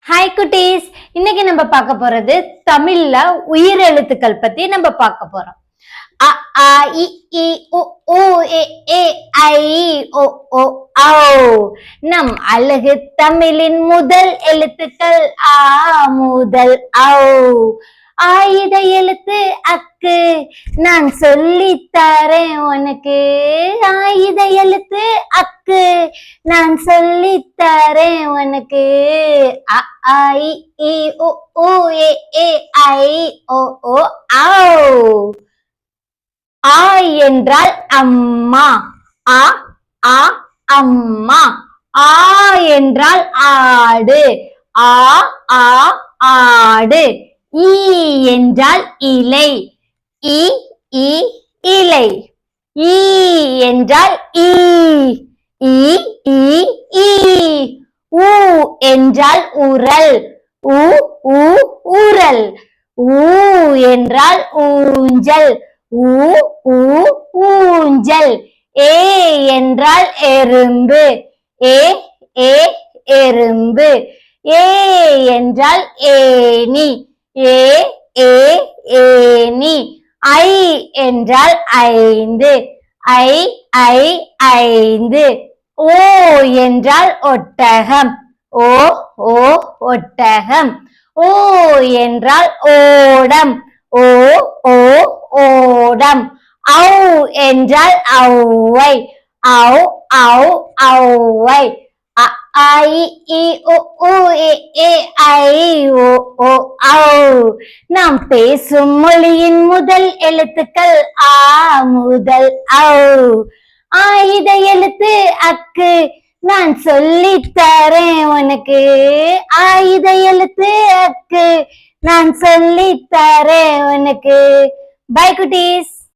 Hi குட்டீஸ், இன்னைக்கு நம்ம பார்க்க போறது தமிழ்ல உயிர் எழுத்துக்கள் பத்தி நம்ம பார்க்க போறோம். அ ஆ இ ஈ உ ஊ ஏ ஏ ஐ ஓ ஓ ஔ. நம் அழகு தமிழின் முதல் எழுத்துக்கள் ஆ முதல் ஔ. ஆயுத எழுத்து அக்கு, நான் சொல்லித் தரேன் உனக்கு. ஆயுத எழுத்து அக்கு, நான் சொல்லித் தரேன் உனக்கு. அ ஆ இ ஈ உ ஊ ஏ ஏ ஐ ஓ ஓ ஔ. ஆ என்றால் அம்மா. ஆ ஆ அம்மா. ஆ என்றால் ஆடு. ஆ ஆ ஆடு. ஈ என்றால் இலை. இ இ இலை. ஈ என்றால் ஈ. இ இ ஈ. ஊ என்றால் உரல். உ உ உரல். ஊ என்றால் ஊஞ்சல். ஊ ஊ ஊஞ்சல். ஏ என்றால் எறும்பு. ஏ ஏ எறும்பு. ஏ என்றால் ஏணி. ஏ ஏ ஏணி. ஐ என்றால் ஐந்து. ஐ ஐ ஐந்து. ஓ என்றால் ஒட்டகம். ஓ ஓ ஒட்டகம். ஓ என்றால் ஓடம். ஓ ஓ ஓடம். ஔ என்றால் ஔவை. ஔ ஔ ஔவை. அ ஆ இ ஈ உ ஊ ஏ ஏ ஐ ஓ ஓ ஔ. நாம் பேசும் மொழியின் முதல் எழுத்துக்கள் ஆ முதல் ஔ. ஆயுத எழுத்து அக்கு, நான் சொல்லித் தரேன் உனக்கு. ஆயுத எழுத்து அக்கு, நான் சொல்லித் தரேன் உனக்கு. பை குட்டீஸ்.